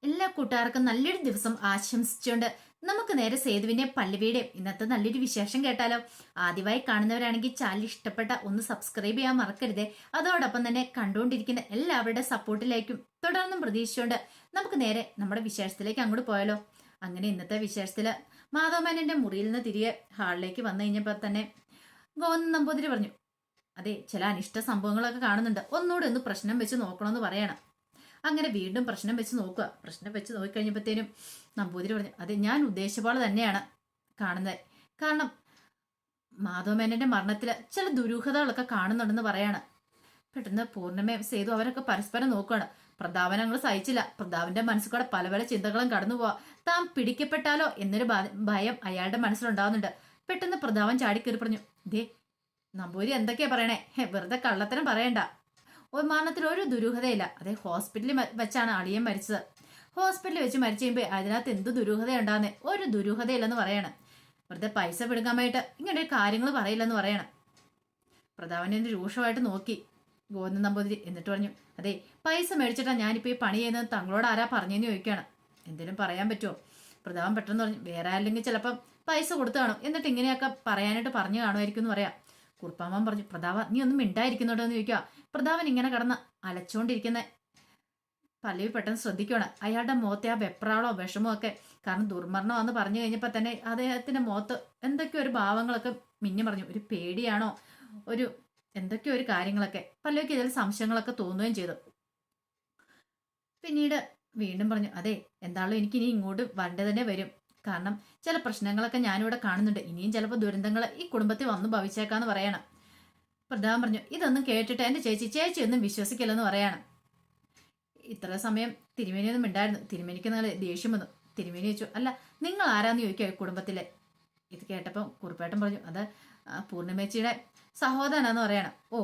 എല്ലാ കൂട്ടുകാർക്കും നല്ലൊരു ദിവസം ആശംസിച്ചുകൊണ്ട് നമുക്ക് നേരെ സേതുവിന്റെ പല്ലവിയുടെയും ഇന്നത്തെ നല്ലൊരു വിശേഷം കേട്ടാലോ. ആദ്യമായി കാണുന്നവരാണെങ്കിൽ ചാനൽ ഇഷ്ടപ്പെട്ട ഒന്ന് സബ്സ്ക്രൈബ് ചെയ്യാൻ മറക്കരുതേ. അതോടൊപ്പം തന്നെ കണ്ടുകൊണ്ടിരിക്കുന്ന എല്ലാവരുടെ സപ്പോർട്ടിലേക്കും തുടർന്നും പ്രതീക്ഷിച്ചുകൊണ്ട് നമുക്ക് നേരെ നമ്മുടെ വിശേഷത്തിലേക്ക് അങ്ങോട്ട് പോയാലോ. അങ്ങനെ ഇന്നത്തെ വിശേഷത്തില് മാധവമേനന്റെ മുറിയിൽ നിന്ന് തിരികെ ഹാളിലേക്ക് വന്നു കഴിഞ്ഞപ്പോൾ തന്നെ ഗോവിന്ദൻ നമ്പൂതിരി പറഞ്ഞു, അതെ, ചില അനിഷ്ട സംഭവങ്ങളൊക്കെ കാണുന്നുണ്ട്, ഒന്നുകൂടെ ഒന്ന് പ്രശ്നം വെച്ച് നോക്കണമെന്ന് പറയണം. അങ്ങനെ വീണ്ടും പ്രശ്നം വെച്ച് നോക്കുക. പ്രശ്നം വെച്ച് നോക്കിക്കഴിഞ്ഞപ്പോഴത്തേനും നമ്പൂതിരി പറഞ്ഞു, അതെ, ഞാൻ ഉദ്ദേശിച്ച പോലെ തന്നെയാണ് കാണുന്നത്. കാരണം മാധവമേനന്റെ മരണത്തിൽ ചില ദുരൂഹതകളൊക്കെ കാണുന്നുണ്ടെന്ന് പറയാണ്. പെട്ടെന്ന് പൂർണ്ണിമയും സേതു അവരൊക്കെ പരസ്പരം നോക്കുകയാണ്. പ്രതാപൻ ഞങ്ങൾ സഹിച്ചില്ല. പ്രതാപന്റെ മനസ്സിൽ കൂടെ പല പല ചിന്തകളും കടന്നു പോവാ. താൻ പിടിക്കപ്പെട്ടാലോ എന്നൊരു ഭയം അയാളുടെ മനസ്സിലുണ്ടാവുന്നുണ്ട്. പെട്ടെന്ന് പ്രതാപൻ ചാടിക്കേറി പറഞ്ഞു, ദേ നമ്പൂരി എന്തൊക്കെയാ പറയണേ, വെറുതെ കള്ളത്തരം പറയണ്ട. മരണത്തിൽ ഒരു ദുരൂഹതയില്ല. അതേ ഹോസ്പിറ്റലിൽ വെച്ചാണ് അളിയൻ മരിച്ചത്. ഹോസ്പിറ്റലിൽ വെച്ച് മരിച്ചു കഴിയുമ്പോൾ അതിനകത്ത് എന്ത് ദുരൂഹത ഉണ്ടാകുന്നേ, ഒരു ദുരൂഹതയില്ലെന്ന് പറയണം. വെറുതെ പൈസ പിടുങ്ങാമായിട്ട് ഇങ്ങനെ കാര്യങ്ങൾ പറയില്ലെന്ന് പറയണം. പ്രതാപനെ രൂക്ഷമായിട്ട് നോക്കി ഗോവിന്ദൻ നമ്പൂതിരി. എന്നിട്ട് പറഞ്ഞു, അതെ, പൈസ മേടിച്ചിട്ടാ ഞാനിപ്പോ ഈ പണി ചെയ്യുന്നത് തങ്ങളോട് ആരാ പറഞ്ഞെന്ന് ചോദിക്കുകയാണ്. എന്തേലും പറയാൻ പറ്റുമോ? പ്രതാപൻ പെട്ടെന്ന് പറഞ്ഞു, വേറെ ആരെങ്കിലും ചിലപ്പം പൈസ കൊടുത്തു കാണും, എന്നിട്ട് ഇങ്ങനെയൊക്കെ പറയാനായിട്ട് പറഞ്ഞു കാണുമായിരിക്കും എന്ന് പറയാം. കുറുപ്പാമ്മൻ പറഞ്ഞു, പ്രതാപ നീ ഒന്നും മിണ്ടായിരിക്കുന്നുണ്ടോ എന്ന് ചോദിക്കുക. പ്രതാപൻ ഇങ്ങനെ കടന്ന് അലച്ചോണ്ടിരിക്കുന്ന പല്ലവി പെട്ടെന്ന് ശ്രദ്ധിക്കുകയാണ്. അയാളുടെ മുഖത്തെ ആ വെപ്രാളോ വിഷമോ ഒക്കെ, കാരണം ദുർമരണമാണെന്ന് പറഞ്ഞു കഴിഞ്ഞപ്പോൾ തന്നെ അദ്ദേഹത്തിന്റെ മുഖത്ത് എന്തൊക്കെയോ ഒരു ഭാവങ്ങളൊക്കെ മിന്നി പറഞ്ഞു. ഒരു പേടിയാണോ, ഒരു എന്തൊക്കെയോ ഒരു കാര്യങ്ങളൊക്കെ പല്ലവിക്ക് ഇതിൽ സംശയങ്ങളൊക്കെ തോന്നുകയും ചെയ്തു. പിന്നീട് വീണ്ടും പറഞ്ഞു, അതെ, എന്താണല്ലോ എനിക്കിനി ഇങ്ങോട്ട് വരേണ്ട തന്നെ വരും. കാരണം ചില പ്രശ്നങ്ങളൊക്കെ ഞാനിവിടെ കാണുന്നുണ്ട്. ഇനിയും ചിലപ്പോൾ ദുരന്തങ്ങൾ ഈ കുടുംബത്തിൽ വന്നു ഭവിച്ചേക്കാന്ന് പറയണം. പ്രധാൻ പറഞ്ഞു, ഇതൊന്നും കേട്ടിട്ട് എന്റെ ചേച്ചി ഒന്നും വിശ്വസിക്കില്ലെന്ന് പറയണം. ഇത്ര സമയം തിരുമേനിയൊന്നും ഉണ്ടായിരുന്നു. തിരുമേനിക്ക് നിങ്ങൾ ദേഷ്യം വന്നു. തിരുമേനി ചോദിച്ചു, അല്ല, നിങ്ങൾ ആരാന്ന് ചോദിക്കുക കുടുംബത്തിലെ. ഇത് കേട്ടപ്പം കുറുപ്പേട്ടൻ പറഞ്ഞു, അത് പൂർണ്ണിമേച്ചിയുടെ സഹോദരനാന്ന് പറയണം. ഓ,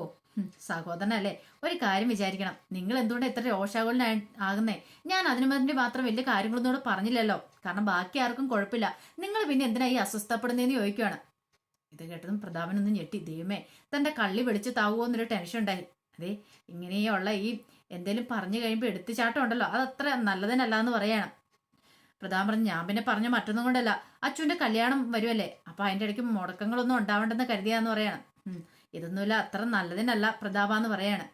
സഹോദരനല്ലേ. ഒരു കാര്യം വിചാരിക്കണം, നിങ്ങൾ എന്തുകൊണ്ട് ഇത്ര രോഷാകുലനായി ആകുന്നേ? ഞാൻ അതിനു വേണ്ടി മാത്രം വലിയ കാര്യങ്ങളൊന്നും ഇവിടെ പറഞ്ഞില്ലല്ലോ. കാരണം ബാക്കി ആർക്കും കുഴപ്പമില്ല. നിങ്ങൾ പിന്നെ എന്തിനാ ഈ അസ്വസ്ഥപ്പെടുന്നതെന്ന് ചോദിക്കുകയാണ്. ഇത് കേട്ടതും പ്രതാപനൊന്നും ഞെട്ടി. ദൈവമേ, തന്റെ കള്ളി വെളിച്ച് താവുമോ എന്നൊരു ടെൻഷൻ ഉണ്ടായി. അതെ, ഇങ്ങനെയുള്ള ഈ എന്തേലും പറഞ്ഞു കഴിയുമ്പോൾ എടുത്തുചാട്ടം ഉണ്ടല്ലോ, അതത്ര നല്ലതിനല്ല എന്ന് പറയണം. പ്രതാപൻ പറഞ്ഞു, ഞാൻ പിന്നെ പറഞ്ഞ മറ്റൊന്നും കൊണ്ടല്ല, അച്ഛൻ്റെ കല്യാണം വരുമല്ലേ, അപ്പൊ അതിന്റെ ഇടയ്ക്ക് മുടക്കങ്ങളൊന്നും ഉണ്ടാവണ്ടെന്ന് കരുതിയാന്ന് പറയണം. ഇതൊന്നുമില്ല, അത്ര നല്ലതിനല്ല പ്രതാപന്ന് പറയാണ്.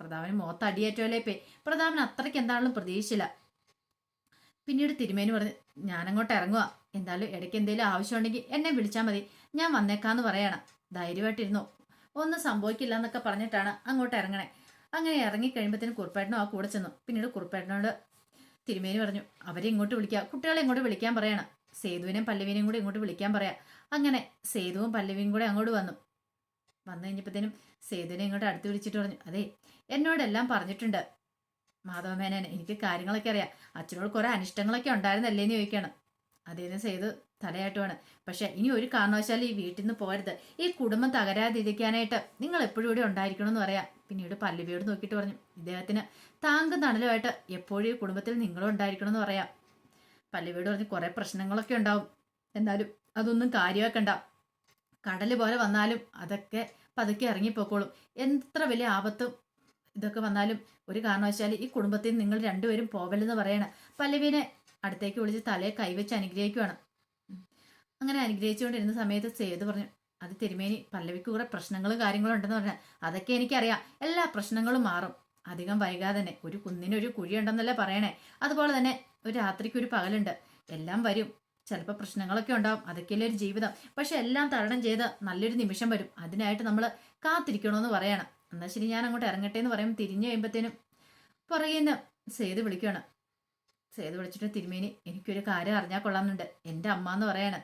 പ്രതാപന് മുഖത്ത് അടിയേറ്റോലേ പേ. പ്രതാപൻ അത്രയ്ക്ക് എന്താണെങ്കിലും പ്രതീക്ഷിച്ചില്ല. പിന്നീട് തിരുമേനി പറഞ്ഞു, ഞാനങ്ങോട്ട് ഇറങ്ങുക. എന്തായാലും ഇടയ്ക്ക് എന്തെങ്കിലും ആവശ്യമുണ്ടെങ്കിൽ എന്നെ വിളിച്ചാൽ മതി, ഞാൻ വന്നേക്കാന്ന് പറയണം. ധൈര്യമായിട്ടിരുന്നു, ഒന്നും സംഭവിക്കില്ല എന്നൊക്കെ പറഞ്ഞിട്ടാണ് അങ്ങോട്ട് ഇറങ്ങണേ. അങ്ങനെ ഇറങ്ങിക്കഴിയുമ്പോഴത്തേനും കുറുപ്പേട്ടനും ആ കൂടെ ചെന്നു. പിന്നീട് കുറുപ്പേട്ടനോട് തിരുമേനി പറഞ്ഞു, അവരെ ഇങ്ങോട്ട് വിളിക്കാം, കുട്ടികളെ ഇങ്ങോട്ട് വിളിക്കാൻ പറയണം. സേതുവിനെയും പല്ലവിനെയും കൂടി ഇങ്ങോട്ട് വിളിക്കാൻ പറയാം. അങ്ങനെ സേതുവും പല്ലവിയും കൂടെ അങ്ങോട്ട് വന്നു കഴിഞ്ഞപ്പോഴത്തേനും സേതുവിനെ ഇങ്ങോട്ട് അടുത്ത് വിളിച്ചിട്ട് പറഞ്ഞു, അതെ, എന്നോടെല്ലാം പറഞ്ഞിട്ടുണ്ട് മാധവമേനൻ, എനിക്ക് കാര്യങ്ങളൊക്കെ അറിയാം. അച്ഛനോട് കുറെ അനിഷ്ടങ്ങളൊക്കെ ഉണ്ടായിരുന്നല്ലേന്ന് ചോദിക്കുകയാണ്. അതേന്ന് സേതു തലയാട്ടുമാണ്. പക്ഷെ ഇനി ഒരു കാരണവശാലും ഈ വീട്ടിൽ നിന്ന് പോരുത്. ഈ കുടുംബം തകരാതിരിക്കാനായിട്ട് നിങ്ങൾ എപ്പോഴും ഇവിടെ ഉണ്ടായിരിക്കണമെന്ന് പറയാം. പിന്നീട് പല്ലവിയോട് നോക്കിയിട്ട് പറഞ്ഞു, ഇദ്ദേഹത്തിന് താങ്കും തണലുമായിട്ട് എപ്പോഴും ഈ കുടുംബത്തിൽ നിങ്ങളും ഉണ്ടായിരിക്കണമെന്ന് പറയാം. പല്ലവിയോട് പറഞ്ഞു, കുറെ പ്രശ്നങ്ങളൊക്കെ ഉണ്ടാവും, എന്നാലും അതൊന്നും കാര്യമാക്കണ്ട. കടല് പോലെ വന്നാലും അതൊക്കെ പതുക്കെ ഇറങ്ങിപ്പോക്കോളും. എത്ര വലിയ ആപത്തും ഇതൊക്കെ വന്നാലും ഒരു കാരണവശാലും ഈ കുടുംബത്തിൽ നിങ്ങൾ രണ്ടുപേരും പോകലെന്ന് പറയണം. പല്ലവിനെ അടുത്തേക്ക് വിളിച്ച് തലയെ കൈവച്ച് അനുഗ്രഹിക്കുകയാണ്. അങ്ങനെ അനുഗ്രഹിച്ചുകൊണ്ടിരുന്ന സമയത്ത് സേതു പറഞ്ഞു, അത് തിരുമേനി, പല്ലവിക്ക് കൂടെ പ്രശ്നങ്ങളും കാര്യങ്ങളും ഉണ്ടെന്ന് പറഞ്ഞാൽ അതൊക്കെ എനിക്കറിയാം. എല്ലാ പ്രശ്നങ്ങളും മാറും അധികം വൈകാതെ തന്നെ. ഒരു കുന്നിനൊരു കുഴി ഉണ്ടെന്നല്ലേ പറയണേ, അതുപോലെ തന്നെ ഒരു രാത്രിക്ക് ഒരു പകലുണ്ട്. എല്ലാം വരും. ചിലപ്പോൾ പ്രശ്നങ്ങളൊക്കെ ഉണ്ടാവും, അതൊക്കെയല്ലേ ഒരു ജീവിതം. പക്ഷെ എല്ലാം തരണം ചെയ്ത് നല്ലൊരു നിമിഷം വരും. അതിനായിട്ട് നമ്മൾ കാത്തിരിക്കണമെന്ന് പറയണം. എന്നാൽ ശരി, ഞാൻ അങ്ങോട്ട് ഇറങ്ങട്ടെ എന്ന് പറയുമ്പോൾ തിരിഞ്ഞു കഴിയുമ്പോഴത്തേനും പുറകേന്ന് സേതു വിളിക്കുകയാണ്. സേതു വിളിച്ചിട്ട്, തിരുമേനി, എനിക്കൊരു കാര്യം അറിഞ്ഞാൽ കൊള്ളാമെന്നുണ്ട്. എൻ്റെ അമ്മ എന്ന് പറയാണ്.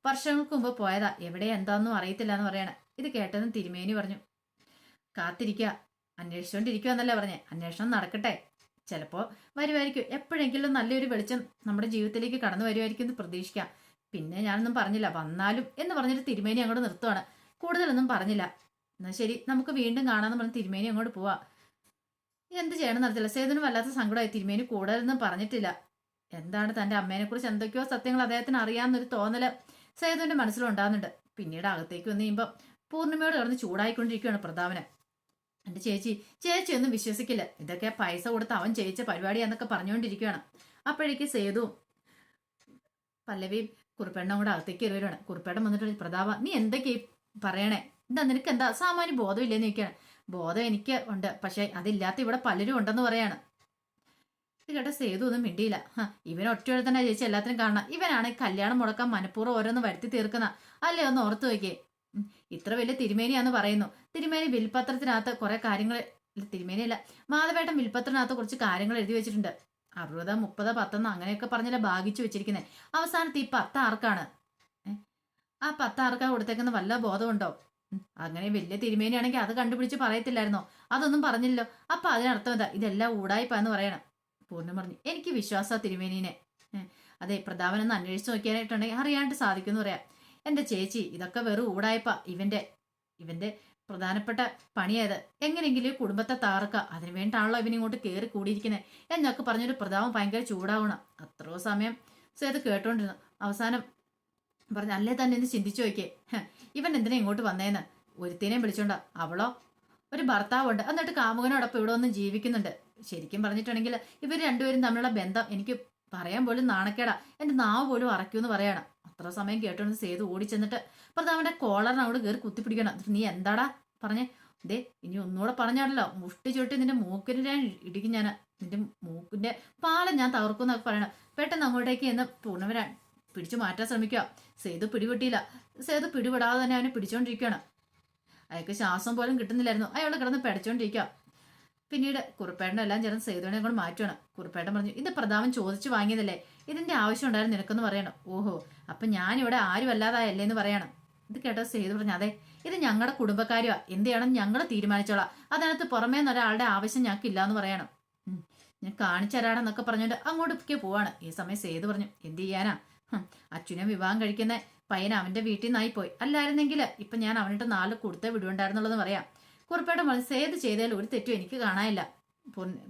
വർഷങ്ങൾക്ക് മുമ്പ് പോയതാ, എവിടെ എന്താണെന്നും അറിയത്തില്ല എന്ന് പറയണ. ഇത് കേട്ടതും തിരുമേനി പറഞ്ഞു, കാത്തിരിക്കുക, അന്വേഷിച്ചുകൊണ്ടിരിക്കുക എന്നല്ലേ പറഞ്ഞേ. അന്വേഷണം നടക്കട്ടെ, ചിലപ്പോൾ വരുമായിരിക്കും. എപ്പോഴെങ്കിലും നല്ലൊരു വെളിച്ചം നമ്മുടെ ജീവിതത്തിലേക്ക് കടന്നു വരുമായിരിക്കും എന്ന് പ്രതീക്ഷിക്കാം. പിന്നെ ഞാനൊന്നും പറഞ്ഞില്ല, വന്നാലും എന്ന് പറഞ്ഞിട്ട് തിരുമേനി അങ്ങോട്ട് നിർത്തുവാണ്. കൂടുതലൊന്നും പറഞ്ഞില്ല. എന്നാൽ ശരി, നമുക്ക് വീണ്ടും കാണാമെന്ന് പറഞ്ഞ് തിരുമേനി അങ്ങോട്ട് പോവാ. എന്ത് ചെയ്യണമെന്ന് അറിയത്തില്ല. സേതുവിന് വല്ലാത്ത സങ്കടമായി. തിരുമേനി കൂടുതലൊന്നും പറഞ്ഞിട്ടില്ല. എന്താണ് തന്റെ അമ്മേനെ കുറിച്ച് എന്തൊക്കെയോ സത്യങ്ങൾ അദ്ദേഹത്തിന് അറിയാമെന്നൊരു തോന്നല് സേതുവിന്റെ മനസ്സിലുണ്ടാകുന്നുണ്ട്. പിന്നീട് അകത്തേക്ക് വന്നു കഴിയുമ്പോൾ പൂർണ്ണിമയോട് കിടന്ന് ചൂടായിക്കൊണ്ടിരിക്കുകയാണ് പ്രതാപന്. എന്റെ ചേച്ചി ഒന്നും വിശ്വസിക്കില്ല, ഇതൊക്കെ പൈസ കൊടുത്ത് അവൻ ചെയ്യിച്ച പരിപാടിയാന്നൊക്കെ പറഞ്ഞുകൊണ്ടിരിക്കുകയാണ്. അപ്പോഴേക്ക് സേതു പല്ലവിയും കുറുപ്പേണ്ണും കൂടെ അകത്തേക്ക് കയറി വരുവാണ്. കുറുപ്പേട്ടൻ വന്നിട്ട് പ്രതാപ നീ എന്തൊക്കെയാ പറയണേ, എന്താ നിനക്ക് എന്താ സാമാന്യ ബോധം ഇല്ലെന്ന് ചോദിക്കുകയാണ്. ബോധം എനിക്ക് ഉണ്ട്, പക്ഷെ അതില്ലാത്ത ഇവിടെ പലരും ഉണ്ടെന്ന് പറയാണ്. ഇത് കേട്ട സേതു ഒന്നും മിണ്ടിയില്ല. ഇവൻ ഒറ്റയോടെ തന്നെ ചേച്ചി എല്ലാത്തിനും കാണണം. ഇവനാണ് കല്യാണം മുടക്കാൻ മനഃപൂർവ്വം ഓരോന്ന് വരുത്തി തീർക്കുന്ന അല്ലേ, ഒന്ന് ഓർത്തു നോക്കിയേ. ഇത്ര വലിയ തിരുമേനിയാന്ന് പറയുന്നു. തിരുമേനി വിൽപത്രത്തിനകത്ത് കുറെ കാര്യങ്ങൾ, തിരുമേനിയല്ല മാധവേട്ടൻ വിൽപത്രത്തിനകത്ത് കുറച്ച് കാര്യങ്ങൾ എഴുതി വെച്ചിട്ടുണ്ട്. 60, 30, 10 അങ്ങനെയൊക്കെ പറഞ്ഞല്ലേ ഭാഗിച്ചു വെച്ചിരിക്കുന്നത്. അവസാനത്ത് ഈ 10 ആർക്കാണ്? ആ 10 ആർക്കാ കൊടുത്തേക്കുന്ന വല്ല ബോധമുണ്ടോ? അങ്ങനെ വലിയ തിരുമേനിയാണെങ്കിൽ അത് കണ്ടുപിടിച്ച് പറയത്തില്ലായിരുന്നോ? അതൊന്നും പറഞ്ഞില്ലല്ലോ. അപ്പൊ അതിനർത്ഥം എന്താ? ഇതെല്ലാം ഊടായിപ്പാന്ന് പറയണം. പൂർണ്ണം പറഞ്ഞു എനിക്ക് വിശ്വാസ തിരുമേനീനെ. അതെ, പ്രതാപനൊന്ന് അന്വേഷിച്ച് നോക്കിയാനായിട്ടുണ്ടെങ്കിൽ അറിയാണ്ട് സാധിക്കുമെന്ന് പറയാം. എന്റെ ചേച്ചി ഇതൊക്കെ വെറും ഊടായിപ്പ. ഇവന്റെ പ്രധാനപ്പെട്ട പണിയായത് എങ്ങനെയെങ്കിലും കുടുംബത്തെ തകർക്കുക. അതിനു വേണ്ടിയാണല്ലോ ഇവനിങ്ങോട്ട് കയറി കൂടിയിരിക്കുന്നത് എന്നൊക്കെ പറഞ്ഞൊരു പ്രതാപം ഭയങ്കര ചൂടാവണം. അത്രയോ സമയം സേത് കേട്ടോണ്ടിരുന്നു. അവസാനം പറഞ്ഞു അല്ലേ തന്നെ ഒന്ന് ചിന്തിച്ചു നോക്കിയേ, ഇവൻ എന്തിനാ ഇങ്ങോട്ട് വന്നേന്ന്. ഒരുത്തിനെയും വിളിച്ചോണ്ട, അവളോ ഒരു ഭർത്താവുണ്ട്, എന്നിട്ട് കാമുകനോടൊപ്പം ഇവിടെ ഒന്നും ജീവിക്കുന്നുണ്ട്. ശരിക്കും പറഞ്ഞിട്ടുണ്ടെങ്കിൽ ഇവർ രണ്ടുപേരും തമ്മിലുള്ള ബന്ധം എനിക്ക് പറയാൻ പോലും നാണക്കേടാ. എന്റെ നാവ് പോലും അറയ്ക്കൂന്ന് പറയാണ്. അത്ര സമയം കേട്ടോണ്ട് സേതു ഓടിച്ചെന്നിട്ട് പ്രതാപന്റെ കോളറിന് അവിടെ കയറി കുത്തിപ്പിടിക്കണം. നീ എന്താടാ പറഞ്ഞേ? ദേ ഇനി ഒന്നുകൂടെ പറഞ്ഞാടല്ലോ, മുഷ്ടി ചുരുട്ടി നിന്റെ മൂക്കിന് ഞാൻ ഇടിക്കും. ഞാൻ നിന്റെ മൂക്കിന്റെ പാലം ഞാൻ തകർക്കുന്നൊക്കെ പറയണം. പെട്ടെന്ന് അങ്ങോട്ടേക്ക് എന്ന് പൂർണ്ണവരാൻ പിടിച്ചു മാറ്റാൻ ശ്രമിക്കുക. സേതു പിടിപെട്ടിയില്ല. സേതു പിടിപെടാതെ തന്നെ അവനെ പിടിച്ചോണ്ടിരിക്കുകയാണ്. അയാൾക്ക് ശ്വാസം പോലും കിട്ടുന്നില്ലായിരുന്നു. അയാൾ കിടന്ന് പെടച്ചോണ്ടിരിക്കുക. പിന്നീട് കുറുപ്പേട്ടൻ എല്ലാം ചേർന്ന് സേതുവിനെ കൊണ്ട് മാറ്റുവാണ്. കുറുപ്പേട്ടൻ പറഞ്ഞു ഇത് പ്രതാപൻ ചോദിച്ചു വാങ്ങിയതല്ലേ, ഇതിന്റെ ആവശ്യം ഉണ്ടായിരുന്നു നിനക്കെന്ന് പറയണം. ഓഹോ, അപ്പൊ ഞാനിവിടെ ആരും അല്ലാതായല്ലേ എന്ന് പറയണം. ഇത് കേട്ടോ സേതു പറഞ്ഞു അതെ, ഇത് ഞങ്ങളുടെ കുടുംബക്കാരുവാ, എന്ത് ചെയ്യണം ഞങ്ങൾ തീരുമാനിച്ചോളാം. അതിനകത്ത് പുറമേ നിന്ന് ഒരാളുടെ ആവശ്യം ഞങ്ങൾക്ക് ഇല്ലാന്ന് പറയണം. ഞാൻ കാണിച്ചു തരാണെന്നൊക്കെ പറഞ്ഞുകൊണ്ട് അങ്ങോട്ടേക്ക് പോവാണ്. ഈ സമയം സേതു പറഞ്ഞു എന്ത് ചെയ്യാനാ, അച്ഛനെ വിവാഹം കഴിക്കുന്ന പയ്യൻ അവന്റെ വീട്ടിൽ നിന്നായി പോയി. അല്ലായിരുന്നെങ്കിൽ ഇപ്പൊ ഞാൻ അവനിട്ട് 4 കൊടുത്തേ വിടുണ്ടായിരുന്നുള്ളതെന്ന് പറയാം. കുറിപ്പേട്ടൻ പറഞ്ഞു സേത് ചെയ്തതിൽ ഒരു തെറ്റും എനിക്ക് കാണാനില്ല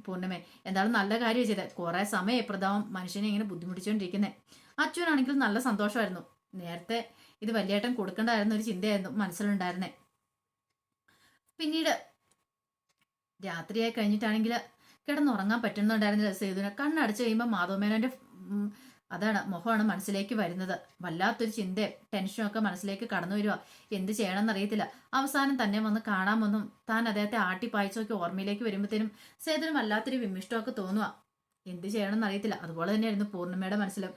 പൂർണ്ണിമേ, എന്തായാലും നല്ല കാര്യം ചെയ്തത്. കുറെ സമയം പ്രതാപം മനുഷ്യനെ ഇങ്ങനെ ബുദ്ധിമുട്ടിച്ചോണ്ടിരിക്കുന്നേ. അച്ഛനാണെങ്കിലും നല്ല സന്തോഷമായിരുന്നു. നേരത്തെ ഇത് വലിയേട്ടൻ കൊടുക്കേണ്ടായിരുന്ന ഒരു ചിന്തയായിരുന്നു മനസ്സിലുണ്ടായിരുന്നേ. പിന്നീട് രാത്രിയായി കഴിഞ്ഞിട്ടാണെങ്കിൽ കിടന്നുറങ്ങാൻ പറ്റുന്നുണ്ടായിരുന്നില്ല സേതുവിനെ. കണ്ണടച്ച് കഴിയുമ്പോൾ മാധവമേനോന്റെ അതാണ് മുഖമാണ് മനസ്സിലേക്ക് വരുന്നത്. വല്ലാത്തൊരു ചിന്തയും ടെൻഷനും ഒക്കെ മനസ്സിലേക്ക് കടന്നു വരിക. എന്ത് ചെയ്യണമെന്ന് അറിയത്തില്ല. അവസാനം തന്നെ വന്ന് കാണാമെന്നും താൻ അദ്ദേഹത്തെ ആട്ടിപ്പായച്ചൊക്കെ ഓർമ്മയിലേക്ക് വരുമ്പോഴത്തേനും സേതുവിന് വല്ലാത്തൊരു വിമിഷ്ടമൊക്കെ തോന്നുക. എന്ത് ചെയ്യണമെന്ന് അറിയത്തില്ല. അതുപോലെ തന്നെയായിരുന്നു പൂർണ്ണിമയുടെ മനസ്സിലും.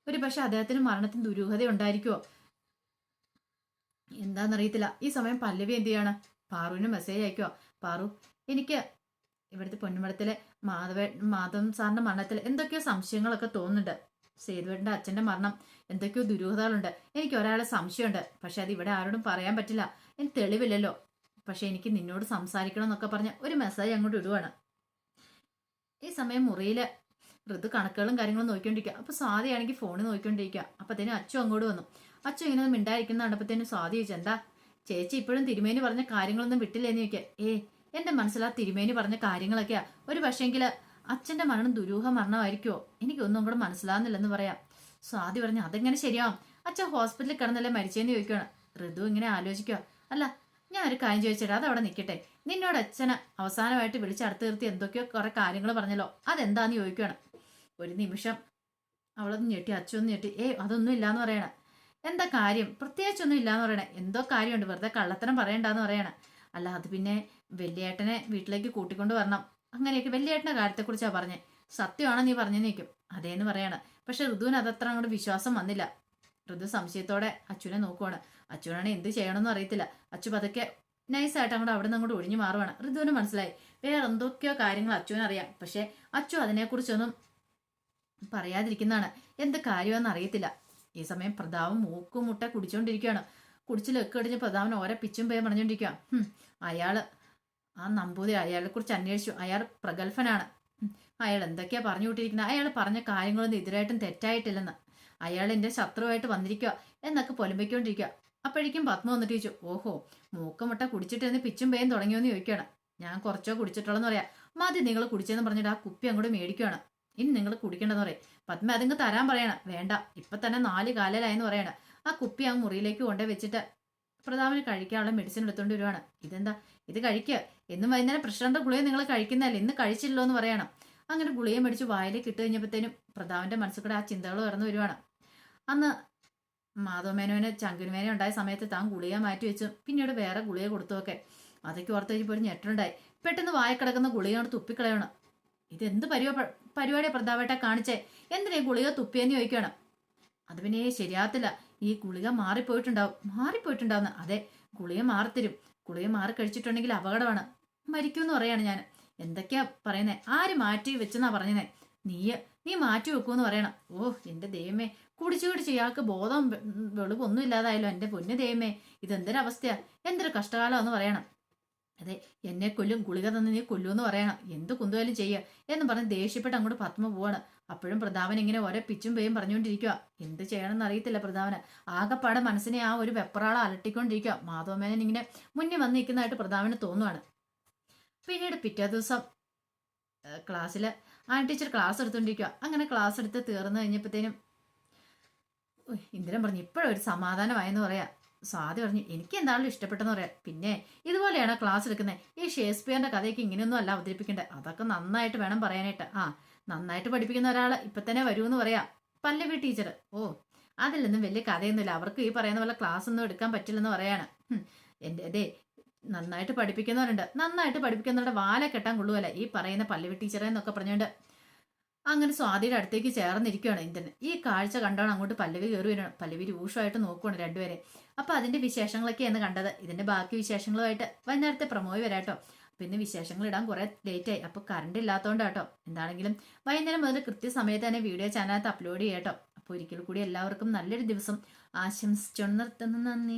ഒരു പക്ഷെ അദ്ദേഹത്തിന് മരണത്തിന് ദുരൂഹത ഉണ്ടായിരിക്കുമോ എന്താണെന്നറിയത്തില്ല. ഈ സമയം പല്ലവി എന്ത് ചെയ്യാണ്, പാറുവിന് മെസ്സേജ് അയക്കുക. പാറു, എനിക്ക് ഇവിടുത്തെ പൊന്നുമടത്തിലെ മാധവൻ സാറിന്റെ മരണത്തിൽ എന്തൊക്കെയോ സംശയങ്ങളൊക്കെ തോന്നുന്നുണ്ട്. സേതുവേട്ടന്റെ അച്ഛന്റെ മരണം എന്തൊക്കെയോ ദുരൂഹതകളുണ്ട്. എനിക്ക് ഒരാളെ സംശയമുണ്ട്, പക്ഷെ അത് ഇവിടെ ആരോടും പറയാൻ പറ്റില്ല. എനിക്ക് തെളിവില്ലല്ലോ. പക്ഷെ എനിക്ക് നിന്നോട് സംസാരിക്കണം എന്നൊക്കെ പറഞ്ഞ് ഒരു മെസ്സേജ് അങ്ങോട്ട് ഇടുവാണ്. ഈ സമയം മുറിയില് ഋതു കണക്കുകളും കാര്യങ്ങളും നോക്കിക്കൊണ്ടിരിക്കുക. അപ്പൊ സ്വാതിയാണെങ്കിൽ ഫോണിൽ നോക്കിക്കൊണ്ടിരിക്കുക. അപ്പത്തേനും അച്ചു അങ്ങോട്ട് വന്നു. അച്ചു ഇങ്ങനെ മിണ്ടായിരിക്കുന്ന കണ്ടപ്പത്തേനും സ്വാതി ചോദിച്ചു എന്താ ചേച്ചി ഇപ്പോഴും തിരുമേനി പറഞ്ഞ കാര്യങ്ങളൊന്നും വിട്ടില്ലെന്ന് ചോദിക്കുക. എന്റെ മനസ്സിലാ തിരുമേനി പറഞ്ഞ കാര്യങ്ങളൊക്കെയാ. ഒരു പക്ഷേങ്കില് അച്ഛന്റെ മരണം ദുരൂഹ മരണമായിരിക്കുമോ, എനിക്കൊന്നും കൂടെ മനസ്സിലാകുന്നില്ലെന്ന് പറയാം. സ്വാതി പറഞ്ഞു അതെങ്ങനെ ശരിയാവും, അച്ഛൻ ഹോസ്പിറ്റലിൽ കിടന്നല്ലേ മരിച്ചേന്ന് ചോദിക്കുകയാണ്. ഋതു ഇങ്ങനെ ആലോചിക്കുക. അല്ല ഞാൻ ഒരു കാര്യം ചോദിച്ചിട്ട് അതവിടെ നിൽക്കട്ടെ, നിന്നോട് അച്ഛനെ അവസാനമായിട്ട് വിളിച്ചടുത്ത് നിർത്തി എന്തൊക്കെയോ കുറെ കാര്യങ്ങൾ പറഞ്ഞല്ലോ, അതെന്താന്ന് ചോദിക്കുകയാണ്. ഒരു നിമിഷം അവളൊന്ന് ഞെട്ടി, അച്ഛനൊന്ന് ഞെട്ടി. അതൊന്നും ഇല്ലാന്ന് പറയണേ. എന്താ കാര്യം? പ്രത്യേകിച്ചൊന്നും ഇല്ലാന്ന് പറയണേ. എന്തോ കാര്യമുണ്ട്, വെറുതെ കള്ളത്തരം പറയണ്ടെന്ന് പറയണേ. അല്ല അത് പിന്നെ വലിയേട്ടനെ വീട്ടിലേക്ക് കൂട്ടിക്കൊണ്ട് വരണം, അങ്ങനെയൊക്കെ വലിയേട്ടന്റെ കാര്യത്തെക്കുറിച്ചാണ് പറഞ്ഞേ. സത്യമാണോ നീ പറഞ്ഞെന്ന് നിൽക്കും. അതേന്ന് പറയാണ്. പക്ഷെ ഋതുവിന് അതത്ര അങ്ങോട്ട് വിശ്വാസം വന്നില്ല. ഋതു സംശയത്തോടെ അച്ഛനെ നോക്കുവാണ്. അച്ഛനാണ് എന്ത് ചെയ്യണമെന്ന് അറിയത്തില്ല. അച്ചു പതുക്കെ നൈസായിട്ട് അങ്ങോട്ട് അവിടെ നിന്ന് അങ്ങോട്ട് ഒഴിഞ്ഞു മാറുവാണ്. ഋതുവിന് മനസ്സിലായി വേറെ എന്തൊക്കെയോ കാര്യങ്ങൾ അച്ഛനറിയാം, പക്ഷെ അച്ചു അതിനെക്കുറിച്ചൊന്നും പറയാതിരിക്കുന്നതാണ്. എന്ത് കാര്യമെന്ന് അറിയത്തില്ല. ഈ സമയം പ്രതാപം മൂക്കുമുട്ട കുടിച്ചോണ്ടിരിക്കുകയാണ്. കുടിച്ച് ലെക്കടിഞ്ഞ് പ്രതാപൻ ഓരോ പിച്ചും പേയും പറഞ്ഞോണ്ടിരിക്കുക. അയാള് ആ നമ്പൂതിരി അയാളെ കുറിച്ച് അന്വേഷിച്ചു. അയാൾ പ്രഗത്ഭനാണ്. അയാൾ എന്തൊക്കെയാ പറഞ്ഞു വിട്ടിരിക്കുന്നത്, അയാൾ പറഞ്ഞ കാര്യങ്ങളൊന്നും എതിരായിട്ടും തെറ്റായിട്ടില്ലെന്ന്. അയാൾ എന്റെ ശത്രുവായിട്ട് വന്നിരിക്കുക എന്നൊക്കെ പൊലമ്പിക്കൊണ്ടിരിക്കുക. അപ്പോഴേക്കും പത്മ വന്നിട്ട് ചോദിച്ചു ഓഹോ മൂക്കമുട്ട കുടിച്ചിട്ട് പിച്ചും പേയും തുടങ്ങിയോന്ന് ചോദിക്കുകയാണ്. ഞാൻ കുറച്ചോ കുടിച്ചിട്ടുള്ളെന്ന് പറയാം. മതി നിങ്ങൾ കുടിച്ചെന്ന് പറഞ്ഞിട്ട് ആ കുപ്പി അങ്ങോട്ട് മേടിക്കുകയാണ്. ഇനി നിങ്ങൾ കുടിക്കേണ്ടെന്ന് പറയും. പത്മ അതിങ്ങ് തരാൻ പറയണം. വേണ്ട ഇപ്പൊ തന്നെ 4 കാലിലായെന്ന് പറയണം. ആ കുപ്പി ആ മുറിയിലേക്ക് കൊണ്ടേ വെച്ചിട്ട് പ്രതാപന് കഴിക്കാനുള്ള മെഡിസിൻ എടുത്തോണ്ട് വരുവാണ്. ഇതെന്താ ഇത് കഴിക്കുക, എന്നും വൈകുന്നേരം പ്രഷറിന്റെ ഗുളിക നിങ്ങൾ കഴിക്കുന്നതല്ലേ, ഇന്ന് കഴിച്ചില്ലോ എന്ന് പറയണം. അങ്ങനെ ഗുളിക മേടിച്ച് വായിലേക്ക് ഇട്ട് കഴിഞ്ഞപ്പോഴത്തേനും പ്രതാപന്റെ മനസ്സിൽ കൂടെ ആ ചിന്തകൾ കടന്നു വരുവാണ്. അന്ന് മാധവമേനോന് ചങ്കുനുമേന ഉണ്ടായ സമയത്ത് താൻ ഗുളിക മാറ്റി വെച്ചു, പിന്നീട് വേറെ ഗുളിക കൊടുത്തൊക്കെ. അതൊക്കെ ഓർത്ത് കഴിഞ്ഞപ്പോൾ ഒരു ഞെട്ടുണ്ടായി. പെട്ടെന്ന് വായ കിടക്കുന്ന ഗുളികയോട് തുപ്പിക്കളയണം. ഇതെന്ത് പരിപാടിയെ പ്രതാപേട്ട കാണിച്ചേ? എന്തിനാ ഗുളിക തുപ്പിയെന്ന് ചോദിക്കണം. അത് പിന്നെ ശരിയാകത്തില്ല, ഈ ഗുളിക മാറിപ്പോയിട്ടുണ്ടാവുന്ന. അതെ, ഗുളിക മാറിത്തരും. ഗുളിക മാറി കഴിച്ചിട്ടുണ്ടെങ്കിൽ അപകടമാണ്, മരിക്കുമെന്ന് പറയാണ് ഞാൻ. എന്തൊക്കെയാ പറയുന്നേ? ആര് മാറ്റി വെച്ചെന്നാ പറഞ്ഞേ? നീ മാറ്റി വെക്കൂന്ന് പറയണം. ഓ എന്റെ ദൈവമേ, കുടിച്ചു ഇയാൾക്ക് ബോധം വെളിവൊന്നും ഇല്ലാതായല്ലോ. എന്റെ പൊന്നു ദൈവമേ, ഇതെന്തൊരവസ്ഥയാ, എന്തൊരു കഷ്ടകാലം എന്ന് പറയണം. അതെ, എന്നെ കൊല്ലും, ഗുളിക തന്ന് നീ കൊല്ലൂന്ന് പറയണം. എന്ത് കുന്തോലും ചെയ്യുക എന്ന് പറഞ്ഞ് ദേഷ്യപ്പെട്ട് അങ്ങോട്ട് പത്മ പോവാണ്. അപ്പോഴും പ്രതാപൻ ഇങ്ങനെ ഓരോ പിച്ചും പേയും പറഞ്ഞുകൊണ്ടിരിക്കുക. എന്ത് ചെയ്യണമെന്ന് അറിയത്തില്ല പ്രതാപന്. ആകെപ്പാടെ മനസ്സിനെ ആ ഒരു വെപ്രാളം അലട്ടിക്കൊണ്ടിരിക്കുക. മാധവമേനൻ ഇങ്ങനെ മുന്നിൽ വന്ന് നിൽക്കുന്നതായിട്ട് പ്രതാപന് തോന്നുവാണ്. പിന്നീട് പിറ്റേ ദിവസം ക്ലാസ്സിൽ ടീച്ചർ ക്ലാസ് എടുത്തോണ്ടിരിക്കുക. അങ്ങനെ ക്ലാസ് എടുത്ത് തീർന്നു കഴിഞ്ഞപ്പോഴത്തേനും ഇന്ദ്രൻ പറഞ്ഞു ഇപ്പോഴൊരു സമാധാനമായെന്ന് പറയാ. സ്വാതി പറഞ്ഞു എനിക്ക് എന്താണെങ്കിലും ഇഷ്ടപ്പെട്ടെന്ന് പറയാം. പിന്നെ ഇതുപോലെയാണ് ക്ലാസ് എടുക്കുന്നത്. ഈ ഷേക്സ്പിയറിന്റെ കഥയ്ക്ക് ഇങ്ങനെയൊന്നും അല്ല അവതരിപ്പിക്കേണ്ടത്. അതൊക്കെ നന്നായിട്ട് വേണം പറയാനായിട്ട്. നന്നായിട്ട് പഠിപ്പിക്കുന്ന ഒരാൾ ഇപ്പൊ തന്നെ വരുമെന്ന് പറയാം പല്ലവി ടീച്ചർ. ഓ അതിൽ നിന്നും വലിയ കഥയൊന്നുമില്ല, അവർക്ക് ഈ പറയുന്ന പോലെ ക്ലാസ് ഒന്നും എടുക്കാൻ പറ്റില്ലെന്ന് പറയാണ്. അതെ, നന്നായിട്ട് പഠിപ്പിക്കുന്നവരുണ്ട്, നന്നായിട്ട് പഠിപ്പിക്കുന്നവരുടെ വാല കെട്ടാൻ കൊള്ളുവല്ല ഈ പറയുന്ന പല്ലവി ടീച്ചറെ എന്നൊക്കെ പറഞ്ഞുകൊണ്ട് അങ്ങനെ സ്വാതിയുടെ അടുത്തേക്ക് ചേർന്നിരിക്കുകയാണ് ഇന്ദ്രൻ. ഈ കാഴ്ച കണ്ടാണ് അങ്ങോട്ട് പല്ലവി കയറി വരണം. പല്ലവി രൂക്ഷമായിട്ട് നോക്കുകയാണ് രണ്ടുപേരെ. അപ്പൊ അതിന്റെ വിശേഷങ്ങളൊക്കെയാണ് കണ്ടത്. ഇതിന്റെ ബാക്കി വിശേഷങ്ങളുമായിട്ട് വൈകുന്നേരത്തെ പ്രമോയി വരാട്ടോ. പിന്നെ വിശേഷങ്ങൾ ഇടാൻ കുറെ ലേറ്റ് ആയി, അപ്പൊ കറണ്ട് ഇല്ലാത്തതുകൊണ്ടാട്ടോ. എന്താണെങ്കിലും വൈകുന്നേരം മുതൽ കൃത്യസമയത്ത് തന്നെ വീഡിയോ ചാനലിനകത്ത് അപ്ലോഡ് ചെയ്യാട്ടോ. അപ്പോൾ ഒരിക്കൽ കൂടി എല്ലാവർക്കും നല്ലൊരു ദിവസം ആശംസിച്ചു നിർത്തുന്നു. നന്ദി.